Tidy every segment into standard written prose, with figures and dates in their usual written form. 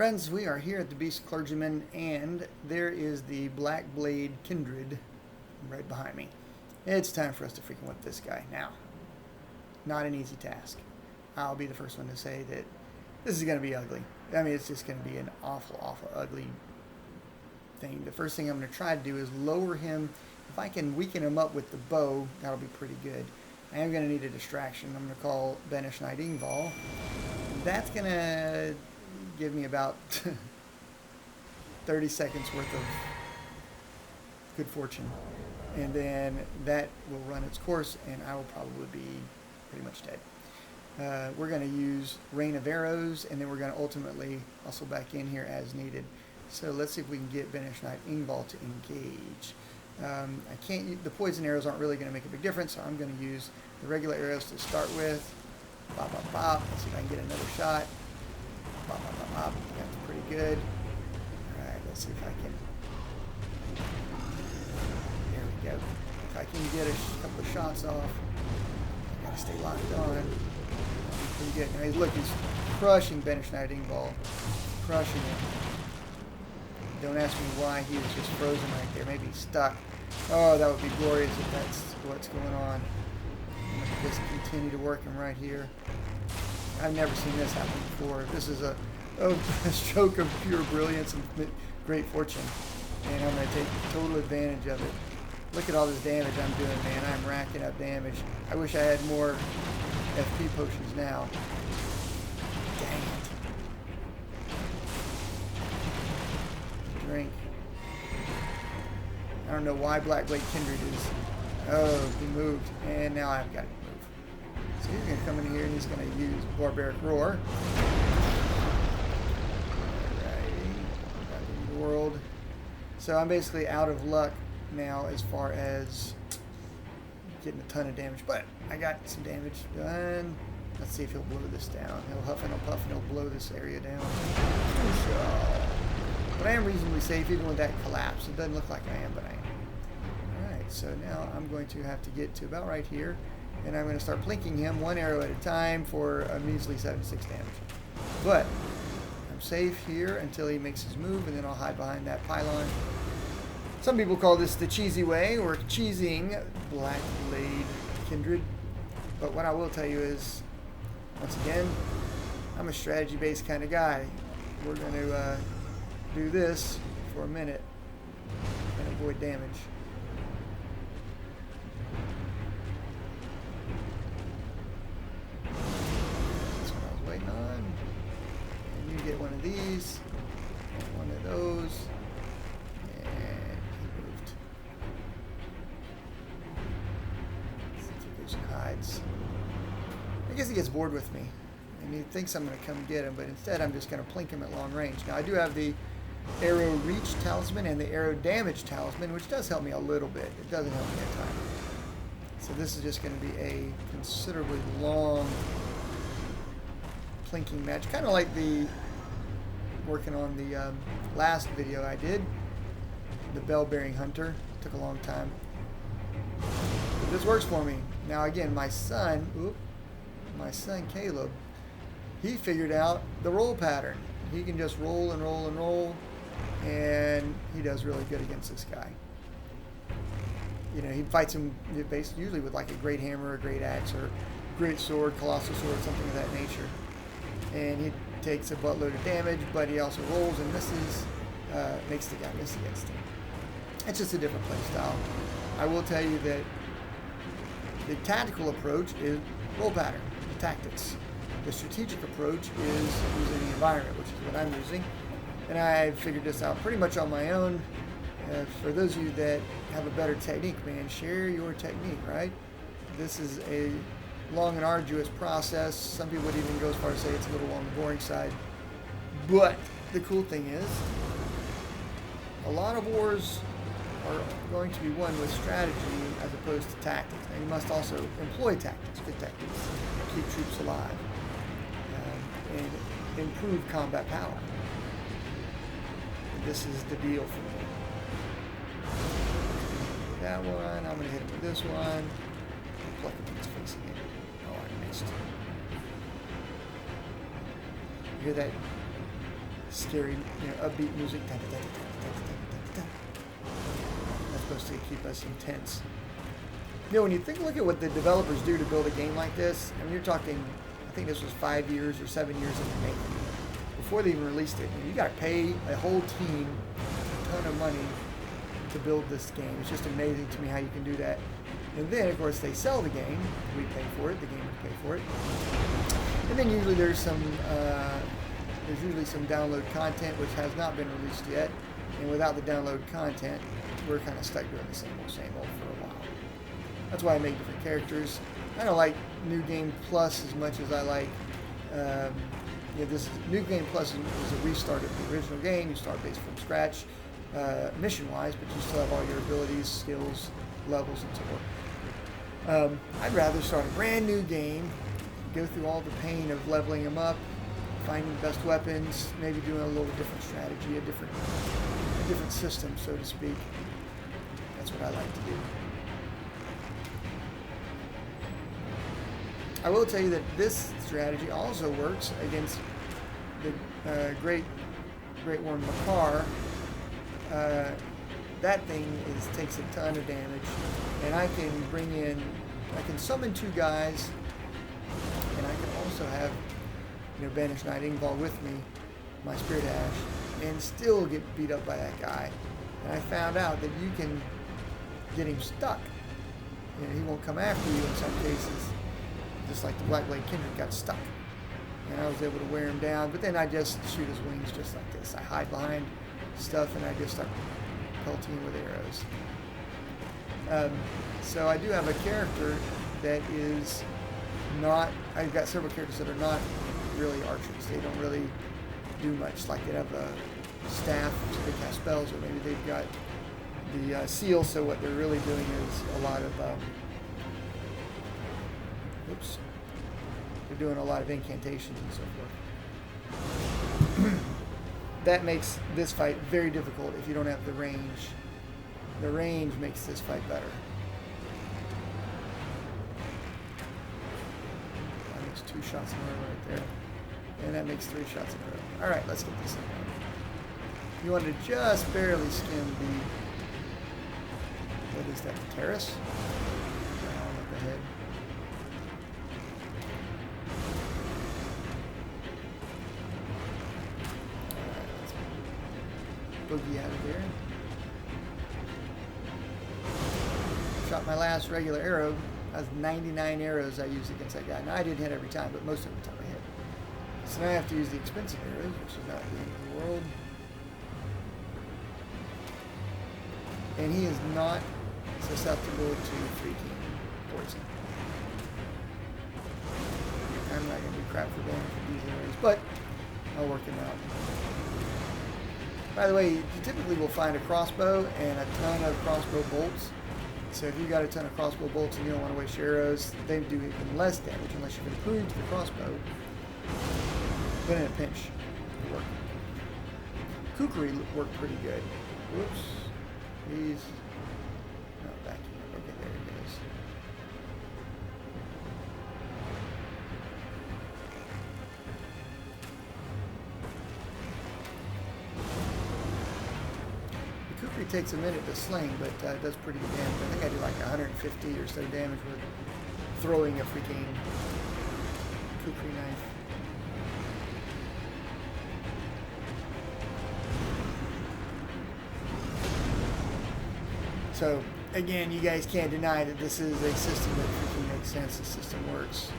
Friends, we are here at the Beast Clergyman, and there is the Black Blade Kindred right behind me. It's time for us to freaking whip this guy. Now, not an easy task. I'll be the first one to say that this is going to be ugly. I mean, it's just going to be an awful, awful ugly thing. The first thing I'm going to try to do is lower him. If I can weaken him up with the bow, that'll be pretty good. I am going to need a distraction. I'm going to call Banish Knight Ingval. That's going to give me about 30 seconds worth of good fortune. And then that will run its course, and I will probably be pretty much dead. We're going to use Rain of Arrows, and then we're going to ultimately hustle back in here as needed. So let's see if we can get Banish Knight Ingval to engage. I can't. The poison arrows aren't really going to make a big difference, so I'm going to use the regular arrows to start with. Bop, bop, bop. Let's see if I can get another shot. Bop, bop, bop, bop. That's pretty good. All right, let's see if I can. There we go. If I can get a couple of shots off, I gotta stay locked on. Pretty good. Now, look, he's crushing Banish Knight Ingval. Crushing it. Don't ask me why he was just frozen right there. Maybe he's stuck. Oh, that would be glorious if that's what's going on. I'm going to just continue to work him right here. I've never seen this happen before. This is a stroke of pure brilliance and great fortune. And I'm going to take total advantage of it. Look at all this damage I'm doing, man. I'm racking up damage. I wish I had more FP potions now. Dang it. Drink. I don't know why Black Blade Kindred is. Oh, he moved. And now I've got to move. So he's going to come in here and he's going to use Barbaric Roar. Alrighty. World. So I'm basically out of luck now as far as getting a ton of damage. But I got some damage done. Let's see if he'll blow this down. He'll huff and he'll puff and he'll blow this area down. But I am reasonably safe even with that collapse. It doesn't look like I am, but I am. Alright, so now I'm going to have to get to about right here. And I'm going to start plinking him one arrow at a time for a measly 76 damage. But I'm safe here until he makes his move, and then I'll hide behind that pylon. Some people call this the cheesy way, or cheesing Black Blade Kindred. But what I will tell you is, once again, I'm a strategy-based kind of guy. We're going to do this for a minute and avoid damage. That's what I was waiting on. And you get one of these, and one of those, and he moved. Let's see if he goes and hides. I guess he gets bored with me, and he thinks I'm going to come get him, but instead I'm just going to plink him at long range. Now I do have the Arrow Reach Talisman and the Arrow Damage Talisman, which does help me a little bit. It doesn't help me a ton. So this is just going to be a considerably long plinking match, kind of like the working on the last video I did, the Bell-Bearing Hunter. It took a long time. But this works for me. Now again, my son Caleb, he figured out the roll pattern. He can just roll and roll and roll, and he does really good against this guy. You know, he fights him basically usually with like a great hammer, a great axe, or great sword, colossal sword, something of that nature. And he takes a buttload of damage, but he also rolls and misses, makes the guy miss against him. It's just a different play style. I will tell you that the tactical approach is roll pattern, tactics. The strategic approach is using the environment, which is what I'm using. And I figured this out pretty much on my own. For those of you that have a better technique, man, share your technique, right? This is a long and arduous process. Some people would even go as far as say it's a little on the boring side. But the cool thing is, a lot of wars are going to be won with strategy as opposed to tactics. Now, you must also employ tactics, good tactics, keep troops alive, and improve combat power. And this is the deal for me. That one, I'm going to hit him with this one. Pluck him in his face again. Oh, I missed. You hear that scary, upbeat music. That's supposed to keep us intense. When you look at what the developers do to build a game like this, I mean, you're talking, I think this was 5 years or 7 years in the making. Before they even released it, you got to pay a whole team a ton of money to build this game. It's just amazing to me how you can do that. And then, of course, they sell the game. We pay for it. The gamers pay for it. And then usually there's some download content which has not been released yet. And without the download content, we're kind of stuck doing the same old for a while. That's why I make different characters. I don't like New Game Plus as much as I like. This New Game Plus is a restart of the original game. You start based from scratch, mission-wise, but you still have all your abilities, skills, levels, and so forth. I'd rather start a brand new game, go through all the pain of leveling them up, finding the best weapons, maybe doing a little different strategy, a different system, so to speak. That's what I like to do. I will tell you that this strategy also works against the great one Makar. That thing takes a ton of damage, and I can summon 2 guys, and I can also have Banished Knight involved with me, my Spirit Ash, and still get beat up by that guy. And I found out that you can get him stuck. He won't come after you in some cases. Just like the Blade Kindred got stuck. And I was able to wear him down, but then I just shoot his wings just like this. I hide behind stuff and I just start pelting him with arrows. So I do have a character that is not, I've got several characters that are not really archers. They don't really do much. Like they have a staff, so they cast spells, or maybe they've got the seal, so what they're really doing is a lot of they're doing a lot of incantations and so forth. That makes this fight very difficult if you don't have the range. The range makes this fight better. That makes 2 shots in a row right there. And that makes 3 shots in a row. Alright, let's get this thing going. You want to just barely skim the... What is that? The terrace? Down at the head. Boogie out of there. Shot my last regular arrow. That was 99 arrows I used against that guy. Now I didn't hit every time, but most of the time I hit. So now I have to use the expensive arrows, which is not the end of the world. And he is not susceptible to freaking poison. I'm not going to do crap for damage with these arrows, but I'll work him out. By the way, you typically will find a crossbow and a ton of crossbow bolts. So if you got a ton of crossbow bolts and you don't want to waste your arrows, they do even less damage unless you've improved the crossbow. But in a pinch, it worked. Kukri worked pretty good. Whoops. He's not backing up. Okay, there he goes. Kukri takes a minute to sling, but it does pretty good damage. I think I do like 150 or so damage with throwing a freaking Kukri knife. So, again, you guys can't deny that this is a system that freaking makes sense. The system works.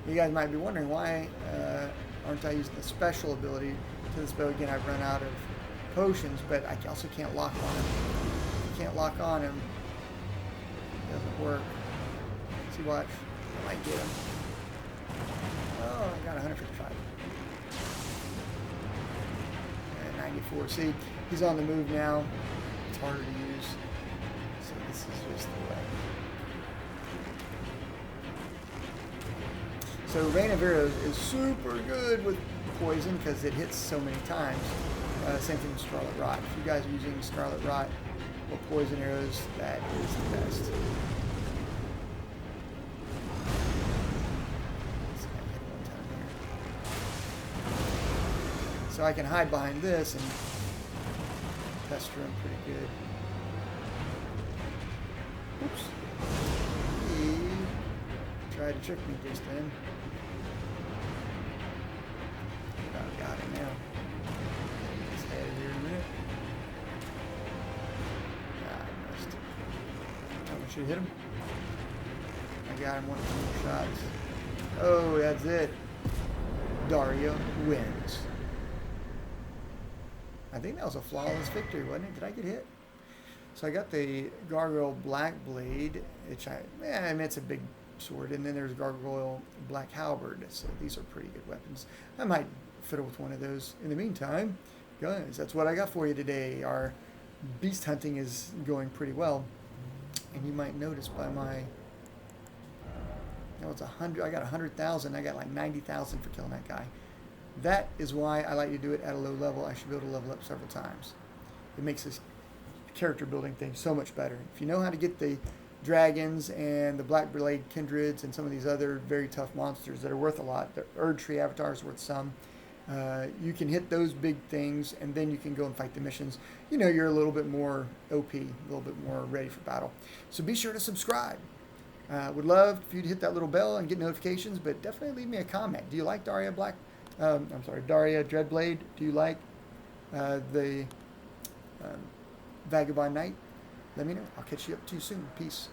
You guys might be wondering why aren't I using the special ability to this bow. Again, I've run out of potions, but I also can't lock on him. If you can't lock on him, it doesn't work. See, watch. I might get him. Oh, I got 155. And 94. See, he's on the move now. It's harder to use. So this is just the way. So Rain of Arrows is super good with poison because it hits so many times. Same thing with Scarlet Rot. If you guys are using Scarlet Rot or poison arrows, that is the best. So I can hide behind this and pester him pretty good. Oops. He tried to trick me just then. Oh, got him now. He's out of here in a minute. Ah, I missed. I should hit him. I got him one or two more shots. Oh, that's it. Darya wins. I think that was a flawless victory, wasn't it? Did I get hit? So I got the Gargoyle Black Blade, which I mean, it's a big sword, and then there's Gargoyle Black Halberd. So these are pretty good weapons. I might fiddle with one of those. In the meantime, guys, that's what I got for you today. Our beast hunting is going pretty well, and you might notice by my it's 100. I got 100,000. I got like 90,000 for killing that guy. That is why I like to do it at a low level. I should be able to level up several times. It makes this character building thing so much better. If you know how to get the dragons and the Black Blade Kindreds and some of these other very tough monsters that are worth a lot, the Erd Tree Avatar is worth some. You can hit those big things, and then you can go and fight the missions. You know, you're a little bit more OP, a little bit more ready for battle. So be sure to subscribe. Would love for you to hit that little bell and get notifications, but definitely leave me a comment. Do you like Darya Dreadblade? Do you like the Vagabond Knight? Let me know. I'll catch you up to you soon. Peace.